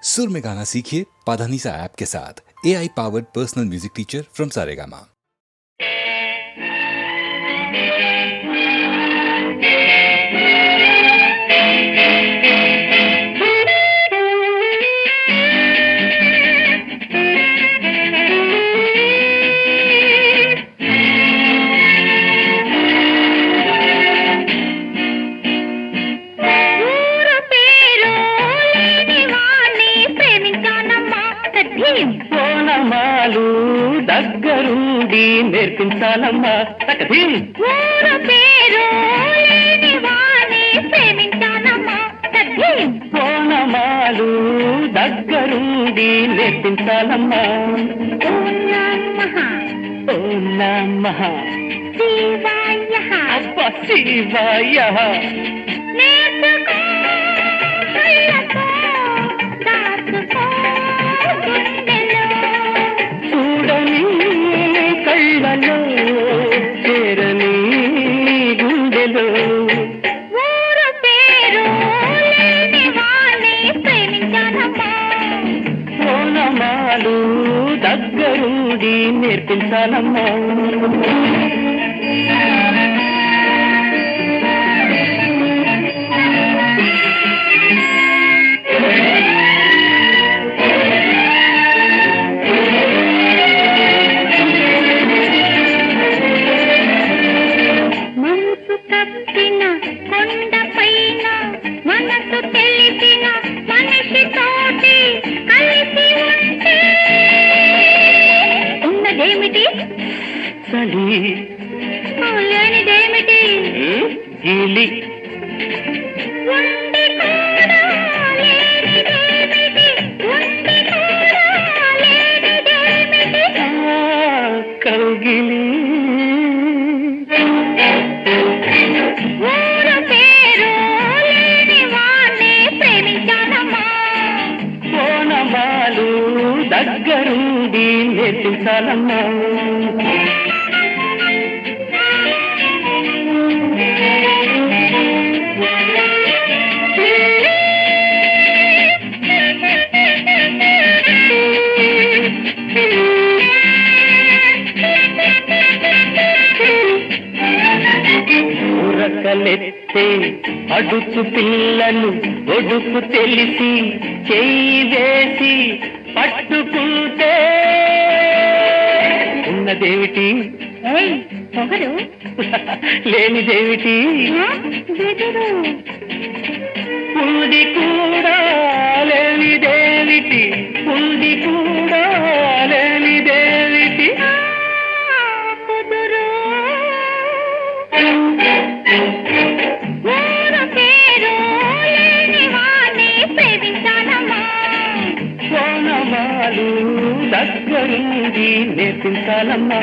सुर में गाना सीखिए पाधानीसा ऐप के साथ। AI powered personal music teacher from Saregama. దగ్గరుండి నేర్పించాలమ్మా తకదీం ఊరు పేరు లేని వాణ్ణి ప్రేమించానమ్మా తకదీం కోణమాలు దగ్గరుండి నేర్పించాలమ్మా ఓం నమః ఓం నమః శివాయ అబ్బా శివాయ నేర్చుకో కళ్ళతో దాచుకో గుండెలో చూడని కళ్ళలో చేరని గుండెలో ఊరు పేరు లేని వాణ్ణి ప్రేమించానమ్మా కోణమాలు దగ్గరుండి నేర్పించాలమ్మా మనసు తప్పిన కొండపైన మనసు తెలిసిన మనిషి తోటి కలిసి ఉంటే ఉన్నదేమిటి చలి లేనిదేమిటి గిలి ఉండి కూడా లేనిదేమిటి ఉండి కూడా లేనిదేమిటి కౌగిలి ఊరు పేరు లేని వాణ్ణి ప్రేమించానమ్మా కోణమాలు దగ్గరుండి నేర్పించాలమ్మా ఉరకలెత్తే అడుచు పిల్లను ఒడుకు తెలిసి చేయి వేసి పట్టుకుంటే ఉన్నదేమిటి ఏయ్ పొగరు లేనిదేమిటి వెదురు ఉండి కూడా లేనిదేమిటి ఉండి కూడా లేనిదేమిటి కుదురు ఊరు పేరు లేని వాణ్ణి ప్రేమించానమ్మా కోణమాలు దగ్గరుండి నేర్పించాలమ్మా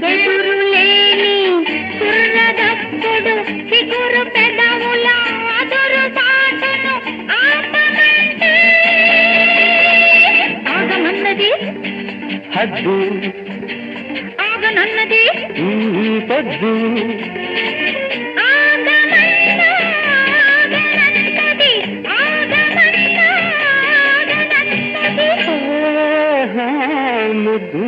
వెదురు లేని కుర్రదప్పుడు చిగురు పెదవుల అదురు పాటను ఆపమంటే ఆగమన్నది హద్దు ఆగనన్నది పొద్దు ఆగమన్నా ఆగనన్నది ఆగమన్నా ఆగనన్నది ముద్దు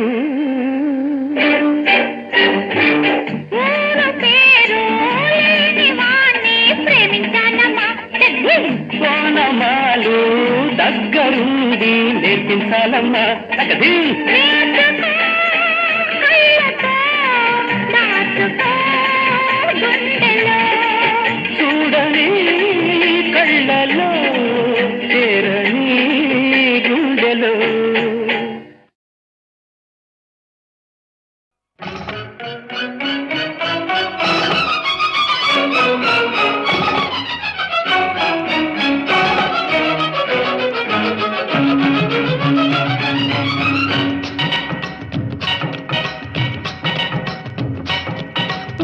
ఊరు పేరు లేని వాణ్ణి ప్రేమించానమ్మా కోణమాలు దగ్గరుండి నేర్పించాలమ్మా తగది నేర్చుకో కళ్ళతో దాచుకో గుండెలో చూడని కళ్ళలో చేరని గుండెలో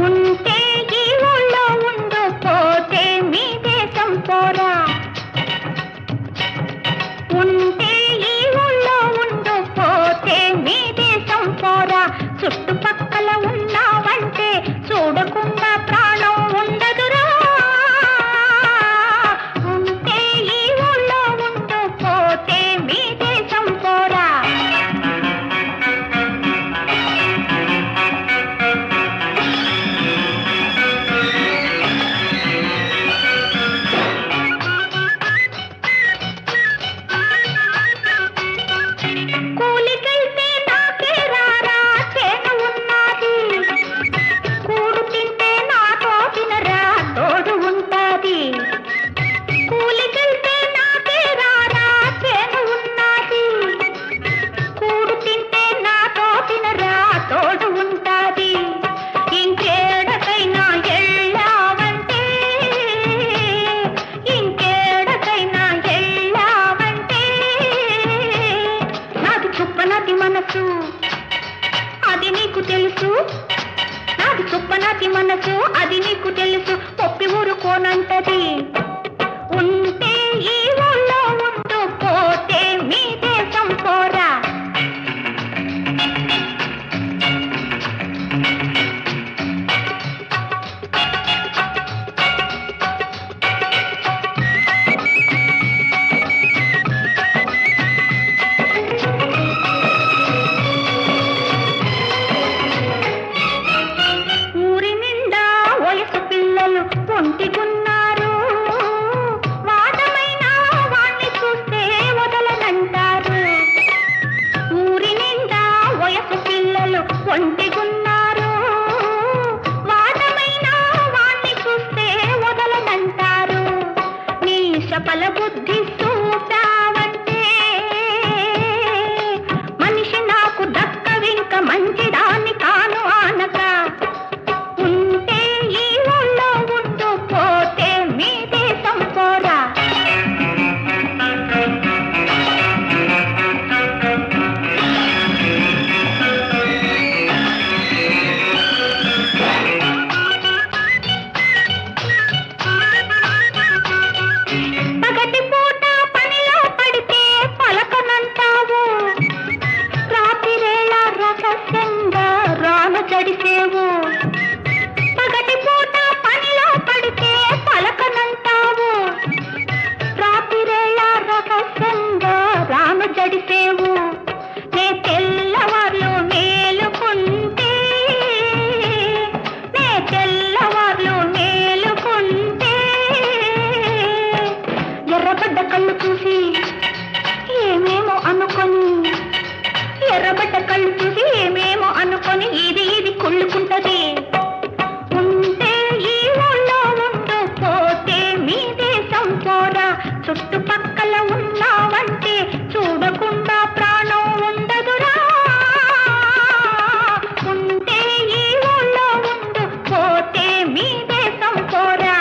ఉంటే ఈ ఊళ్ళో ఉండు పోతే మీ దేశం పోరా బలబుద్ధి చూపావంటే మనిషి నాకు దక్కవింక మంచిదాన్ని కాను ఆనక ఉంటే ఈ ఊళ్ళో ఉంటూ పోతే మీ దేశం పోరా పగటి పూట పనిలో పడితే పలకనంటావు రాత్రివేళ రహస్యంగా రాను చడిసేవు పగటి పూట పనిలో పడితే పలకనంటావు రాత్రివేళ రహస్యంగా రాను చడిసేవు నే తెల్లవార్లు మేలుకుంటే నే తెల్లవార్లు మేలుకుంటే ఎర్రబడ్డ కళ్ళు చూసి ఏమేమో అనుకొని ఎర్రబడ్డ కళ్ళు చూసి ఏమేమో అనుకొని ఇది కొళ్ళుకుంటది ఉంటే ఈ ఊళ్ళో ఉంటూ పోతే మీ దేశం పోరా చుట్టుపక్కల ఉన్నావంటే చూడకుండా ప్రాణం ఉండదురా ఉంటే ఈ ఊళ్ళో ఉంటూ పోతే మీ దేశం పోరా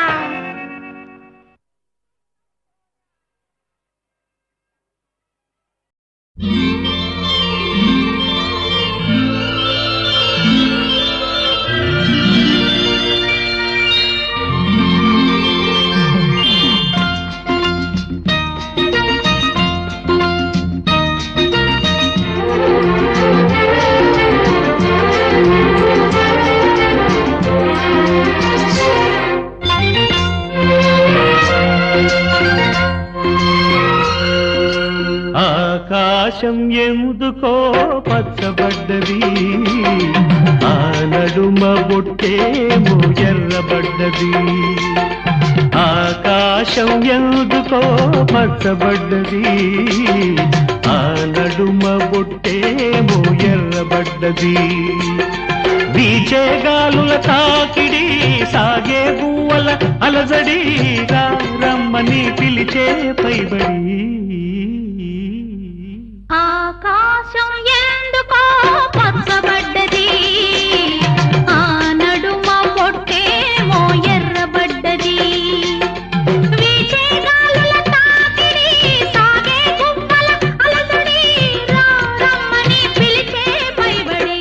ఆకాశం ఎందుకో పచ్చబడ్డది ఆ నడుమ బొట్టేమో ఎర్రబడ్డది ఆకాశం ఎందుకో పచ్చబడ్డది ఆ నడుమ బొట్టేమో ఎర్రబడ్డది వీచే గాలుల తాకిడి సాగే గువ్వల అలజడి రమ్మని పిలిచే పైబడి ఆకాశం ఎందుకో పచ్చబడ్డది ఆ నడుమ పొట్టేమో ఎర్రబడ్డది వీచే గాలుల తాకిడి సాగే గువ్వల అలజడి రమ్మని పిలిచే పైబడి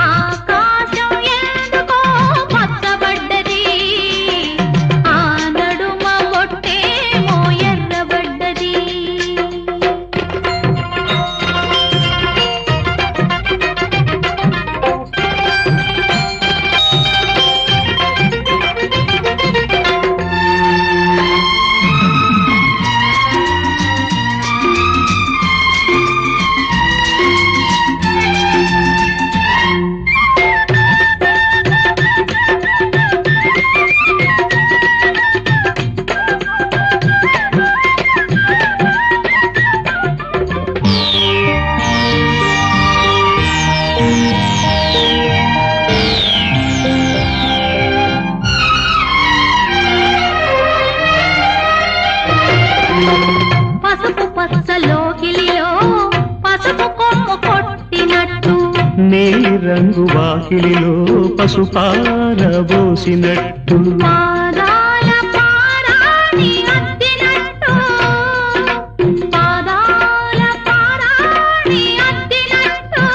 ఆకాశం ఎందుకో పచ్చబడ్డది ఆ నడుమ పొట్టేమో ఎర్రబడ్డది పసుపు పచ్చలో కిలిలో పసుపు కొమ్ము కొట్టినట్టు నీలి రంగు వాకిలిలో పసుపారబోసినట్టు పాదాల పారాణి అద్దినట్టు పాదాల పారాణి అద్దినట్టు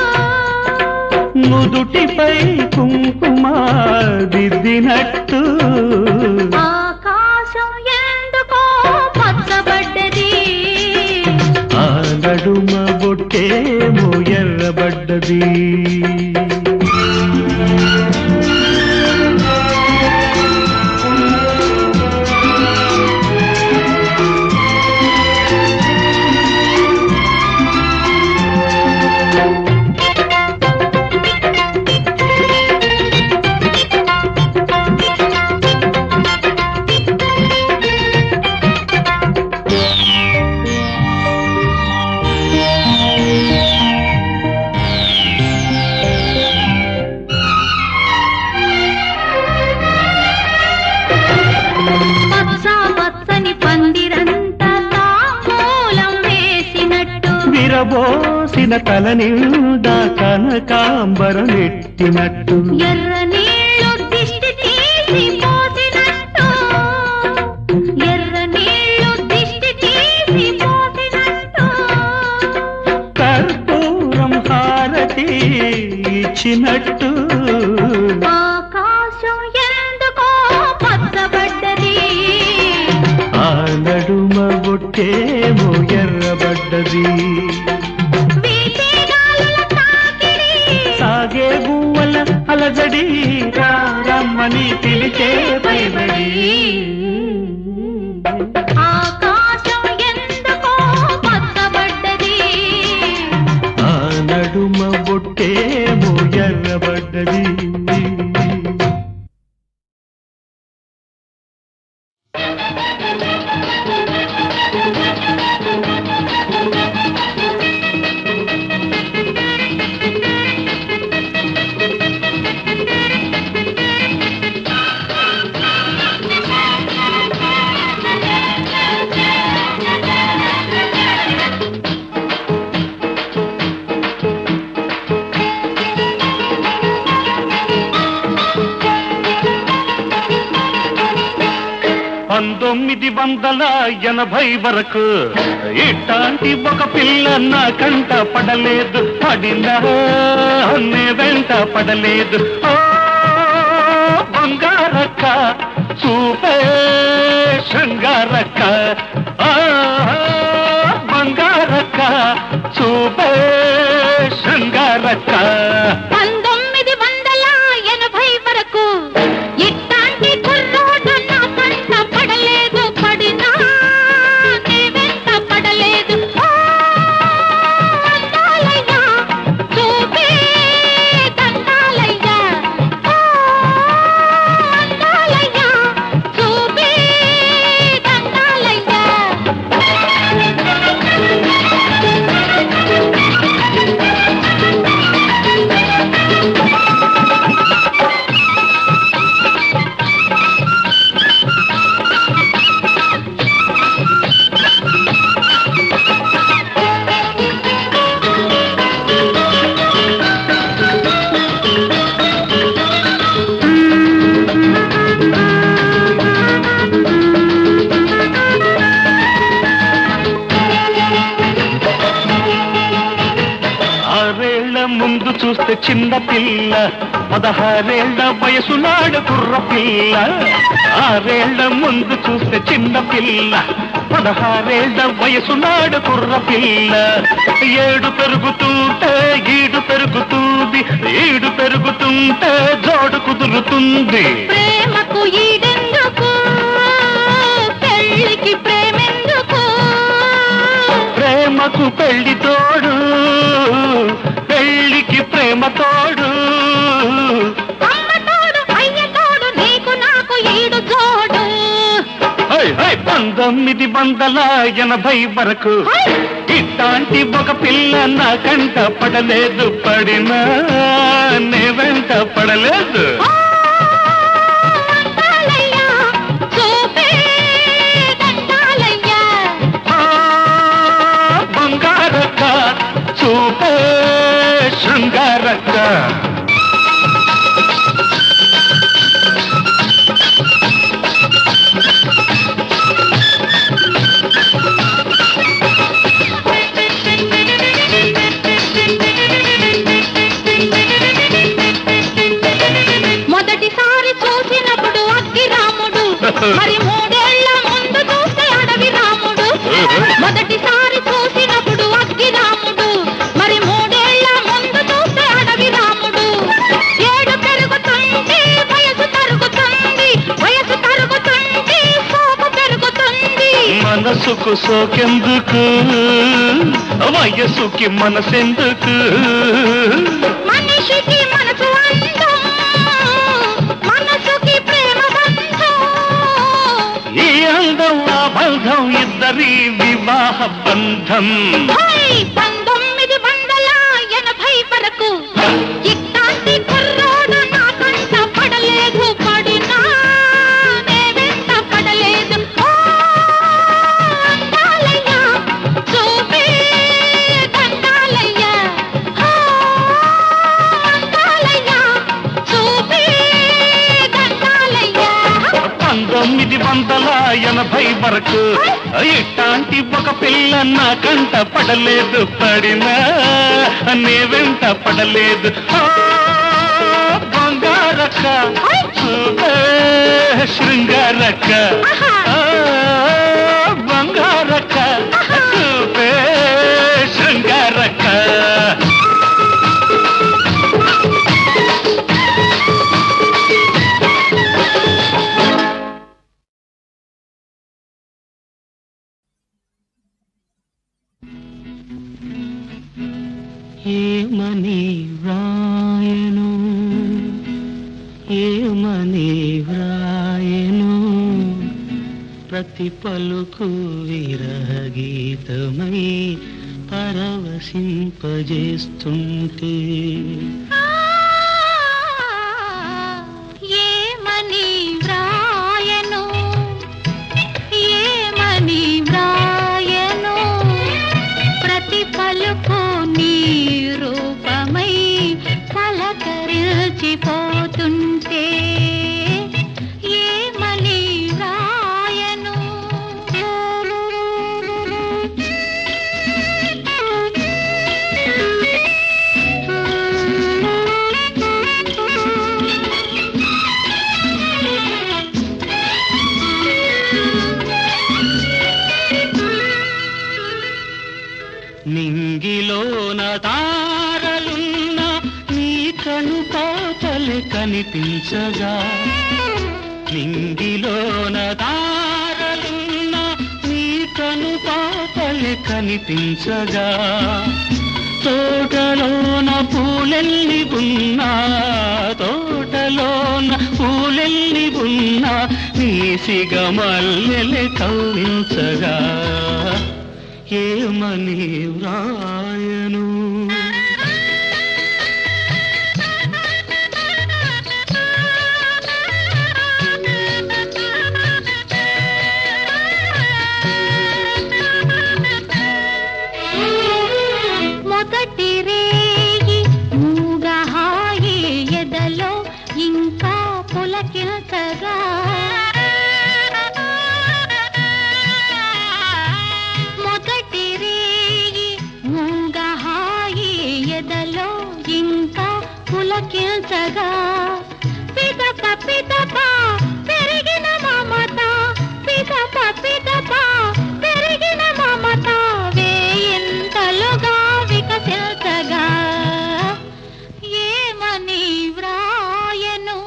నుదుటిపై కుంకుమ దిద్దినట్టు ఆకాశం ఎందుకో పచ్చబడ్డది ఆ నడుమ బొట్టేమో ఎర్రబడ్డది చూసిన తల నిండా కనకాంబరమెట్టినట్టు ఎర్ర నీళ్ళు దిష్టి తీసి పోసినట్టు ఎర్ర నీళ్ళు దిష్టి తీసి పోసినట్టు కర్పూరం హారతి ఇచ్చినట్టు ఆకాశం ఎందుకో పచ్చబడ్డది ఆ నడుమ బొట్టేమో ఎర్రబడ్డది వీచే గాలుల తాకిడి సాగే గువ్వల అలజడి రమ్మని పిలిచే పైబడి ఆకాశం ఎందుకో పచ్చబడ్డది ఆ నడుమ బొట్టేమో ఎర్రబడ్డది వరకు ఇట్లాంటి ఒక పిల్ల నా కంట పడలేదు పడినా నే వెంట పడలేదు ఓ బంగారక్క చూపే శృంగారక్క ఆ బంగారక్క చూపే శృంగారక్క 1980 వరకు ఇట్లాంటి కుర్రోడు నా కంట పడలేదు పడినా నే వెంట పడలేదు అందాలయ్య చూపే దండాలయ్య అందాలయ్య చూపే దండాలయ్య ముందు చూస్తే చిన్న పిల్ల 16 వయసు నాడు కుర్ర పిల్ల 6 ముందు చూస్తే చిన్న పిల్ల 16 వయసు నాడు కుర్ర పిల్ల 7 పెరుగుతుంటే ఈడు పెరుగుతుంది ఈడు పెరుగుతుంటే జోడు కుదురుతుంది ప్రేమకు ఈడెందుకు పెళ్ళికి ప్రేమెందుకు ప్రేమకు పెళ్లి తోడు పెళ్లికి ప్రేమ తోడు అమ్మ తోడు అయ్య తోడు నీకు నాకు ఈడు జోడు 1980 వరకు ఇట్లాంటి ఒక పిల్ల నా కంట పడలేదు పడినా నే వెంట పడలేదు అందాలయ్య చూపే దండాలయ్య బంగారక్క చూపే శృంగారక్క మొదటిసారి చూసినప్పుడు అగ్గి రాముడు మరి 3 ఏళ్ల ముందు చూస్తే అడవి రాముడు మొదటిసారి చూసినప్పుడు అగ్గి రాముడు మరి 3 ఏళ్ల ముందు చూస్తే అడవి రాముడు 7 పెరుగుతుంది వయసు తరుగుతుంది వయసు తరుగుతుంది సోకు పెరుగుతుంది మనసుకు సోకెందుకు వయసుకి మనసెందుకు మనిషికి మనసు అందం మనసుకి ప్రేమ బంధం ఈ అందం ఆ బంధం ఇద్దరి వివాహ బంధం 1980 వరకు ఇట్లాంటి కుర్రోడు నా కంట పడలేదు పడినా నే వెంట పడలేదు అందాలయ్య చూపే దండాలయ్య 80 వరకు ఇట్లాంటి ఒక పిల్ల నా కంట పడలేదు, పడినా నే వెంట పడలేదు. బంగారక్క చూపే శృంగారక్క, బంగారక్క చూపే శృంగారక్క. ఏమని వ్రాయను, ఏమని వ్రాయను, ప్రతి పలుకు విరహగీతమై పరవశింపజేస్తుంటే. ఏమని వ్రాయను, ఏమని వ్రాయను, ప్రతి పలుకు నీ రూపమై పలకరిల్చిపోతుంటే. ఏమని వ్రాయను, నింగిలోన తారలున్న నీ కను పాపలే కనిపించగా, నింగిలోన తారలున్న నీ కను పాపలే కనిపించగా, తోటలోన పూలెల్లి ఉన్నా, తోటలోన పూలెల్లి ఉన్నా, నీ సిగమల్లెలే కవ్వించగా. ఏమని వ్రాయను, మొదటి రేయి మూగహాయి ఎదలో ఇంకా పులకించగా, మొదటి రేయి మూగహాయి ఎదలో ఇంకా పులకించగా, పిదప పిదప పెరిగిన మమత, పిదప పిదప పెరిగిన మమత, వేయింతలుగా వికసించగా. ఏమని వ్రాయను,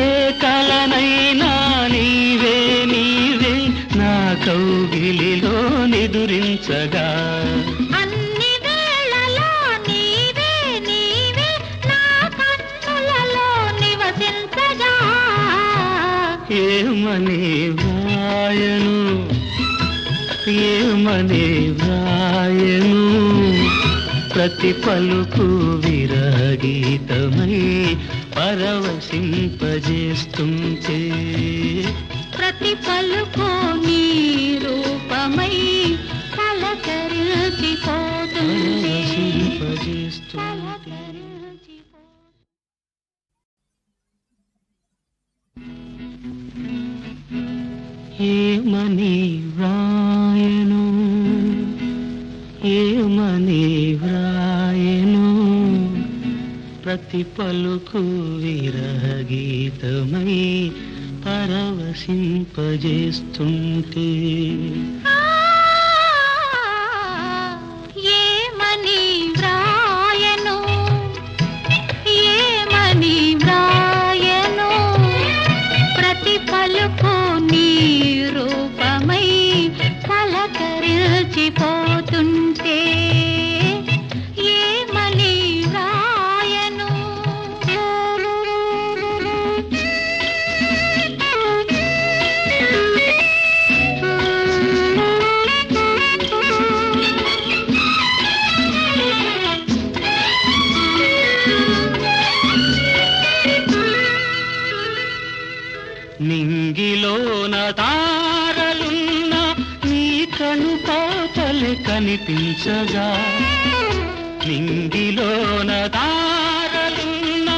ఏ కలనైనా నీవే నీవే నా కౌగిలిలో నిదురించగా, అన్ని వేళలా నీవే నీవే నా కన్నులలో నివసించగా. ఏమని వ్రాయను, ఏమని వ్రాయను, ప్రతి పలుకు విరహగీతమై పరవశింపజేస్తుంటే. ప్రతి పలుకు నీ రూపమై పలకరిల్చిపోతుంటే. పరవశింపజేస్తుంటే. ఏమని వ్రాయను, ఏమని వ్రాయను, ప్రతి పలుకు విరహగీతమై పరవశింపజేస్తుంటే. ఏమని వ్రాయను, ఏమని వ్రాయను, ప్రతి పలుకు నీ రూపమై పలకరిల్చిపోతుంటే. ఏమని వ్రాయను, నింగిలోన తారలున్న నీ కను పాపలే కనిపించగా, నింగిలోన తారలున్న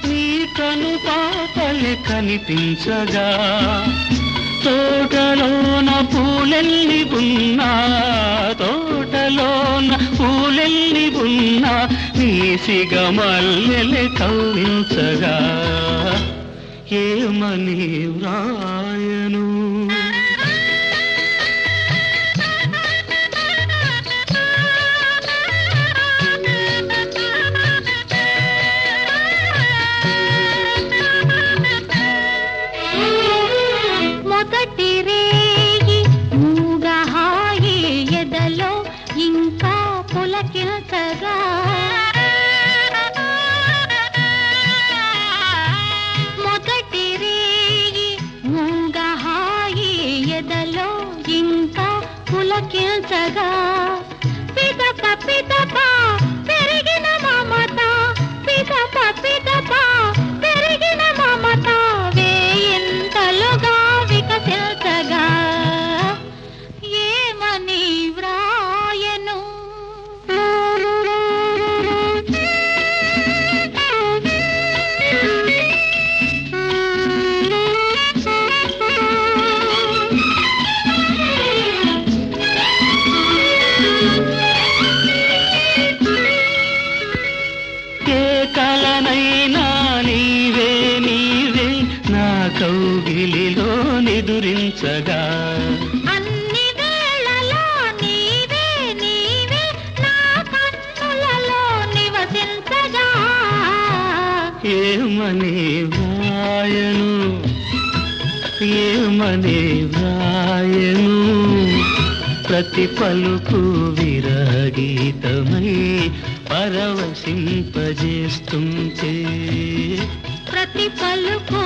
నీ కను పాపలే కనిపించగా, తోటలోన పూలెల్లి ఉన్నా, తోటలోన పూలెల్లి ఉన్నా నీ సిగమల్లెలే కవ్వించగా, ఏమని వ్రాయను? మొదటి రేయి మూగహాయి ఎదలో ఇంకా పులకించగా, మొదటి రేయి మూగహాయి ఎదలో ఇంకా పులకించగా, పిదప పిదప పెరిగిన మమత, పిదప పిదప పెరిగిన మమత వేయింతలుగా వికసించగా, ఏమని వ్రాయను? ఏ కలనైనా నీవే నీవే నా కౌగిలిలో నిదురించగా, అన్ని వేళలా నీవే నీవే నా కన్నులలో నివసించగా, ఏమని వ్రాయను, ఏమని వ్రాయను? ప్రతి పలుకు విరగీతమై పరవశింపజేస్తుంటే, ప్రతి పలుకు